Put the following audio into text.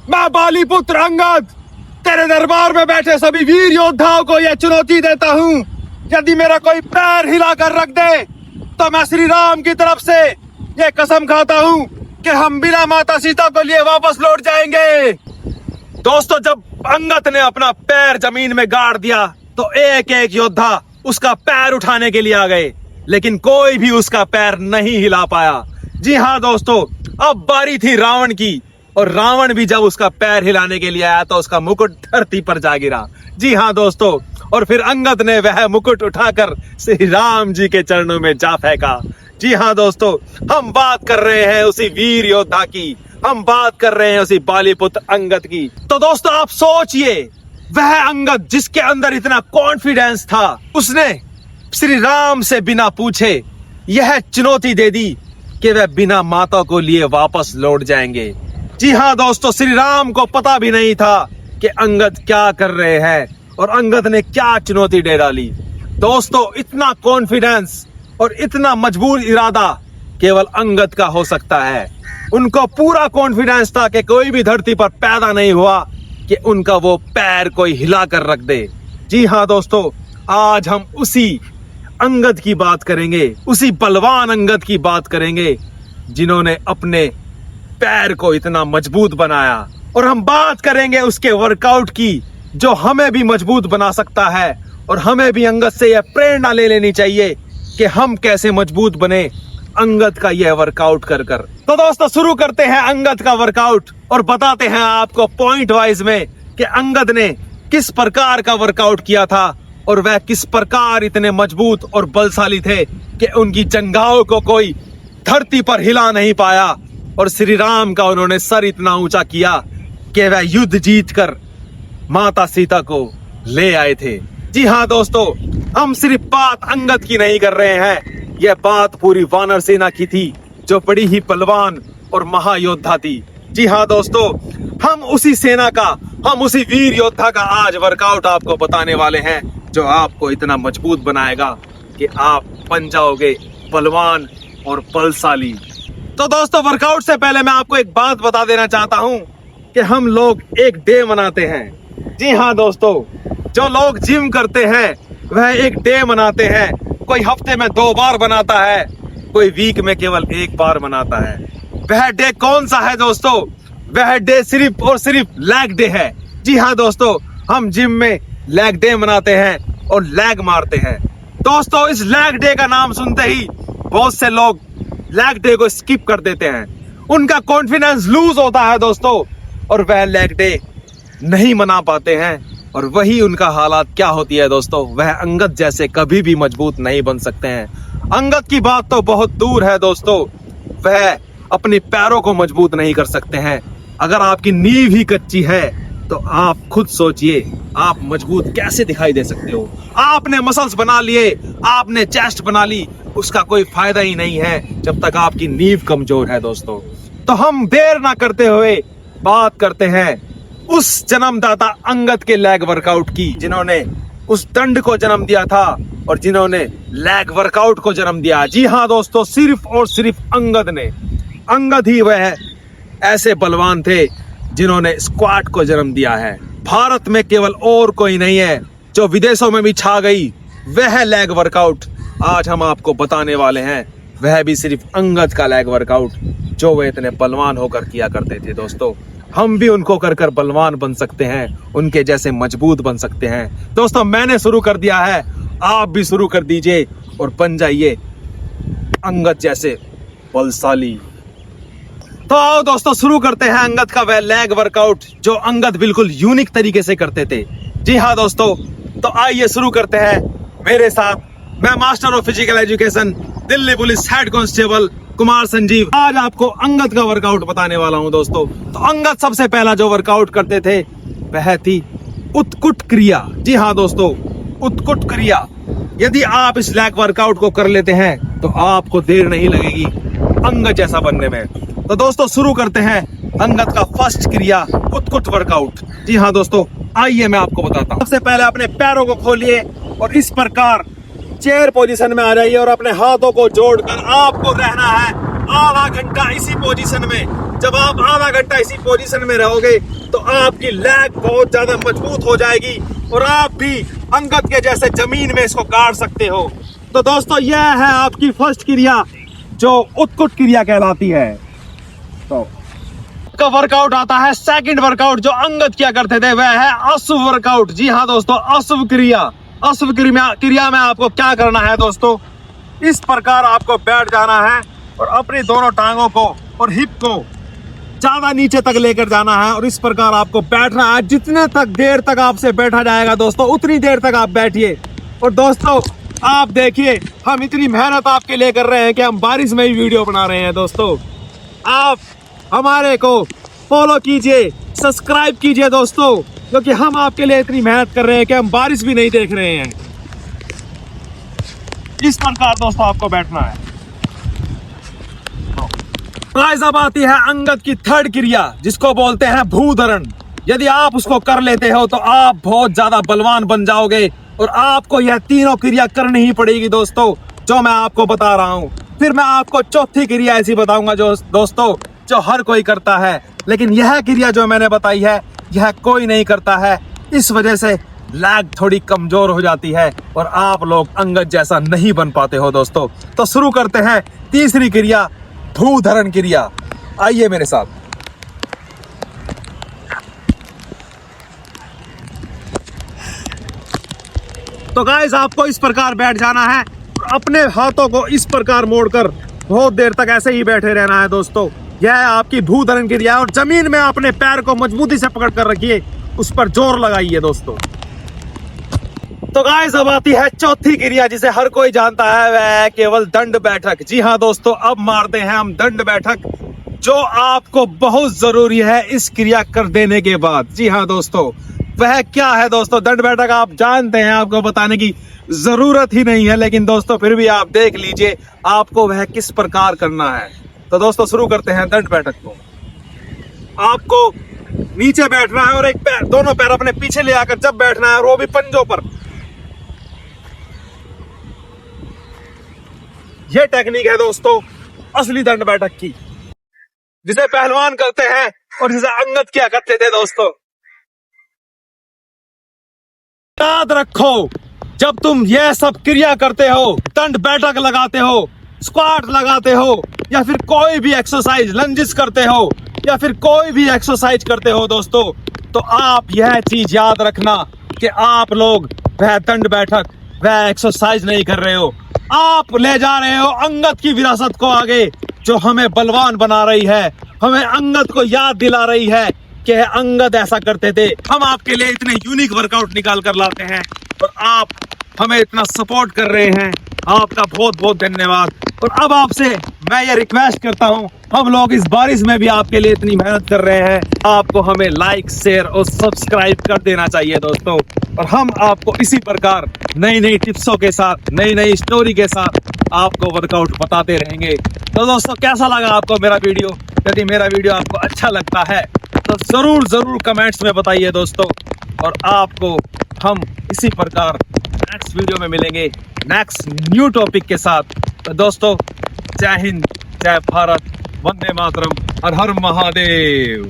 मैं बालीपुत्र अंगद तेरे दरबार में बैठे सभी वीर योद्धाओं को यह चुनौती देता हूँ, यदि मेरा कोई पैर हिलाकर रख दे तो मैं श्री राम की तरफ से यह कसम खाता हूँ कि हम बिना माता सीता को लिए वापस लौट जाएंगे। दोस्तों, जब अंगद ने अपना पैर जमीन में गाड़ दिया तो एक एक योद्धा उसका पैर उठाने के लिए आ गए, लेकिन कोई भी उसका पैर नहीं हिला पाया। जी हाँ दोस्तों, अब बारी थी रावण की, और रावण भी जब उसका पैर हिलाने के लिए आया तो उसका मुकुट धरती पर जा गिरा। जी हाँ दोस्तों, और फिर अंगद ने वह मुकुट उठाकर श्री राम जी के चरणों में जा फेंका। जी हाँ दोस्तों, हम बात कर रहे हैं उसी वीर योद्धा की, हम बात कर रहे हैं उसी बालीपुत्र अंगद की। तो दोस्तों, आप सोचिए, वह अंगद जिसके अंदर इतना कॉन्फिडेंस था, उसने श्री राम से बिना पूछे यह चुनौती दे दी कि वह बिना माता को लिए वापस लौट जाएंगे। जी हाँ दोस्तों, श्री राम को पता भी नहीं था कि अंगद क्या कर रहे हैं और अंगद ने क्या चुनौती दे डाली। दोस्तों, इतना कॉन्फिडेंस और इतना मजबूर इरादा केवल अंगद का हो सकता है। उनको पूरा कॉन्फिडेंस था कि कोई भी धरती पर पैदा नहीं हुआ कि उनका वो पैर कोई हिला कर रख दे। जी हाँ दोस्तों, आज हम उसी अंगद की बात करेंगे, उसी बलवान अंगद की बात करेंगे जिन्होंने अपने पैर को इतना मजबूत बनाया, और हम बात करेंगे उसके वर्कआउट की जो हमें भी मजबूत बना सकता है, और हमें भी अंगद से यह प्रेरणा ले लेनी चाहिए कि हम कैसे मजबूत बने अंगद का यह वर्कआउट कर कर। तो दोस्तों, शुरू करते हैं अंगद का वर्कआउट और बताते हैं आपको पॉइंट वाइज में कि अंगद ने किस प्रकार का वर्कआउट किया था और वह किस प्रकार इतने मजबूत और बलशाली थे कि उनकी जंघाओं को कोई धरती पर हिला नहीं पाया, और श्री राम का उन्होंने सर इतना ऊंचा किया कि वह युद्ध जीतकर माता सीता को ले आए थे। जी हाँ दोस्तों, हम सिर्फ बात अंगद की नहीं कर रहे हैं, यह बात पूरी वानर सेना की थी जो बड़ी ही बलवान और महायोद्धा थी। जी हाँ दोस्तों, हम उसी सेना का, हम उसी वीर योद्धा का आज वर्कआउट आपको बताने वाले हैं जो आपको इतना मजबूत बनाएगा कि आप बन जाओगे बलवान और बलशाली। तो दोस्तों, वर्कआउट से पहले मैं आपको एक बात बता देना चाहता हूं कि हम लोग एक डे मनाते हैं। जी हाँ दोस्तों, जो लोग जिम करते हैं वह एक डे मनाते हैं। कोई हफ्ते में 2 बार मनाता है, कोई वीक में केवल 1 बार मनाता है। वह डे कौन सा है दोस्तों? वह डे सिर्फ और सिर्फ लेग डे है। जी हाँ दोस्तों, हम जिम में लेग डे मनाते हैं और लेग मारते हैं। दोस्तों, इस लेग डे का नाम सुनते ही बहुत से लोग लेग डे को स्किप कर देते हैं, उनका कॉन्फिडेंस लूज होता है दोस्तों, और वह लेग डे नहीं मना पाते हैं, और वही उनका हालात क्या होती है दोस्तों, वह अंगद जैसे कभी भी मजबूत नहीं बन सकते हैं। अंगद की बात तो बहुत दूर है दोस्तों, वह अपने पैरों को मजबूत नहीं कर सकते हैं। अगर आपकी नींव ही कच्ची है तो आप खुद सोचिए आप मजबूत कैसे दिखाई दे सकते हो। आपने मसल्स बना लिए, आपने चेस्ट बना ली, उसका कोई फायदा ही नहीं है जब तक आपकी नींव कमजोर है दोस्तों। तो हम देर ना करते हुए बात करते हैं उस जन्मदाता अंगद के लेग वर्कआउट की, जिन्होंने उस दंड को जन्म दिया था और जिन्होंने लेग वर्कआउट को जन्म दिया। जी हाँ दोस्तों, सिर्फ और सिर्फ अंगद ही वह ऐसे बलवान थे जिन्होंने स्क्वाट को जन्म दिया है। भारत में केवल और कोई नहीं है, जो विदेशों में भी छा गई, वह लेग वर्कआउट आज हम आपको बताने वाले हैं। वह भी सिर्फ अंगद का लेग वर्कआउट जो वे इतने बलवान होकर किया करते थे दोस्तों। हम भी उनको कर कर बलवान बन सकते हैं, उनके जैसे मजबूत बन सकते हैं। दोस्तों, मैंने शुरू कर दिया है, आप भी शुरू कर दीजिए और बन जाइए अंगद जैसे बलशाली। तो आओ दोस्तों, शुरू करते हैं अंगद का वह लेग वर्कआउट जो अंगद बिल्कुल यूनिक तरीके से करते थे। जी हाँ दोस्तों, तो आइए शुरू करते हैं मेरे साथ। मैं master of physical education, Delhi police head constable Kumar Sanjeev, आज आपको अंगद का वर्कआउट बताने वाला हूं दोस्तों। तो अंगद सबसे पहला जो वर्कआउट करते थे वह थी उत्कुट क्रिया। जी हाँ दोस्तों, उत्कुट क्रिया। यदि आप इस लेग वर्कआउट को कर लेते हैं तो आपको देर नहीं लगेगी अंगद जैसा बनने में। तो दोस्तों, शुरू करते हैं अंगद का फर्स्ट क्रिया, उत्कुट वर्कआउट। जी हाँ दोस्तों, आइए मैं आपको बताता हूँ। सबसे पहले अपने पैरों को खोलिए और इस प्रकार चेयर पोजीशन में आ जाइए और अपने हाथों को जोड़कर आपको रहना है आधा घंटा इसी पोजीशन में। जब आप आधा घंटा इसी पोजीशन में रहोगे तो आपकी लेग बहुत ज्यादा मजबूत हो जाएगी और आप भी अंगद के जैसे जमीन में इसको गाड़ सकते हो। तो दोस्तों यह है आपकी फर्स्ट क्रिया जो उत्कुट क्रिया कहलाती है। तो का वर्कआउट आता है सेकंड वर्कआउट जो अंगद किया करते थे, वह है अश्व वर्कआउट। जी हाँ दोस्तों, अश्व क्रिया। अश्व क्रिया में आपको क्या करना है दोस्तों, इस प्रकार आपको बैठ जाना है और अपनी दोनों टांगों को और हिप को ज्यादा नीचे तक लेकर जाना है और इस प्रकार आपको बैठना है। जितने तक देर तक आपसे बैठा जाएगा दोस्तों, उतनी देर तक आप बैठिए। और दोस्तों आप देखिए, हम इतनी मेहनत आपके लिए कर रहे हैं कि हम बारिश में ही वीडियो बना रहे हैं। दोस्तों आप हमारे को फॉलो कीजिए, सब्सक्राइब कीजिए दोस्तों, क्योंकि हम आपके लिए इतनी मेहनत कर रहे हैं कि हम बारिश भी नहीं देख रहे हैं। इस प्रकार दोस्तों आपको बैठना है। गाइस अब आती है अंगद की थर्ड क्रिया जिसको बोलते हैं भूधरण। यदि आप उसको कर लेते हो तो आप बहुत ज्यादा बलवान बन जाओगे और आपको यह तीनों क्रिया करनी ही पड़ेगी दोस्तों, जो मैं आपको बता रहा हूं। फिर मैं आपको चौथी क्रिया ऐसी बताऊंगा जो दोस्तों जो हर कोई करता है, लेकिन यह क्रिया जो मैंने बताई है यह कोई नहीं करता है। इस वजह से लैग थोड़ी कमजोर हो जाती है और आप लोग अंगद जैसा नहीं बन पाते हो दोस्तों। तो शुरू करते हैं तीसरी क्रिया, भूधरण क्रिया। आइए मेरे साथ। तो गाइस आपको इस प्रकार बैठ जाना है, अपने हाथों को इस प्रकार मोड़कर बहुत देर तक ऐसे ही बैठे रहना है दोस्तों। यह है आपकी भूधरण क्रिया और जमीन में अपने पैर को मजबूती से पकड़ कर रखिए, उस पर जोर लगाइए दोस्तों। तो गाइस अब आती है चौथी क्रिया जिसे हर कोई जानता है, वह है केवल दंड बैठक। जी हाँ दोस्तों, अब मारते हैं हम दंड बैठक, जो आपको बहुत जरूरी है इस क्रिया कर देने के बाद। जी हाँ दोस्तों, वह क्या है दोस्तों, दंड बैठक आप जानते हैं, आपको बताने की जरूरत ही नहीं है, लेकिन दोस्तों फिर भी आप देख लीजिए आपको वह किस प्रकार करना है। तो दोस्तों शुरू करते हैं दंड बैठक को। आपको नीचे बैठना है और एक पैर, दोनों पैर अपने पीछे ले आकर जब बैठना है, और वो भी पंजों पर। यह टेक्निक है दोस्तों असली दंड बैठक की, जिसे पहलवान करते हैं और जिसे अंगद किया करते थे दोस्तों। याद रखो, जब तुम यह सब क्रिया करते हो, दंड बैठक लगाते हो, स्क्वाट लगाते हो, या फिर कोई भी एक्सरसाइज लंजिस करते हो, या फिर कोई भी एक्सरसाइज करते हो दोस्तों, तो आप यह चीज याद रखना कि आप लोग वह दंड बैठक, वह एक्सरसाइज नहीं कर रहे हो, आप ले जा रहे हो अंगद की विरासत को आगे, जो हमें बलवान बना रही है, हमें अंगद को याद दिला रही है कि अंगद ऐसा करते थे। हम आपके लिए इतने यूनिक वर्कआउट निकाल कर लाते हैं और आप हमें इतना सपोर्ट कर रहे हैं, आपका बहुत बहुत धन्यवाद। और अब आपसे मैं ये रिक्वेस्ट करता हूँ, हम लोग इस बारिश में भी आपके लिए इतनी मेहनत कर रहे हैं, आपको हमें लाइक, शेयर और सब्सक्राइब कर देना चाहिए दोस्तों। और हम आपको इसी प्रकार नई नई टिप्सों के साथ, नई नई स्टोरी के साथ आपको वर्कआउट बताते रहेंगे। तो दोस्तों कैसा लगा आपको मेरा वीडियो? यदि मेरा वीडियो आपको अच्छा लगता है तो जरूर कमेंट्स में बताइए दोस्तों। और आपको हम इसी प्रकार नेक्स्ट वीडियो में मिलेंगे नेक्स्ट न्यू टॉपिक के साथ। तो दोस्तों जय हिंद, जय भारत, वंदे मातरम, हर हर महादेव।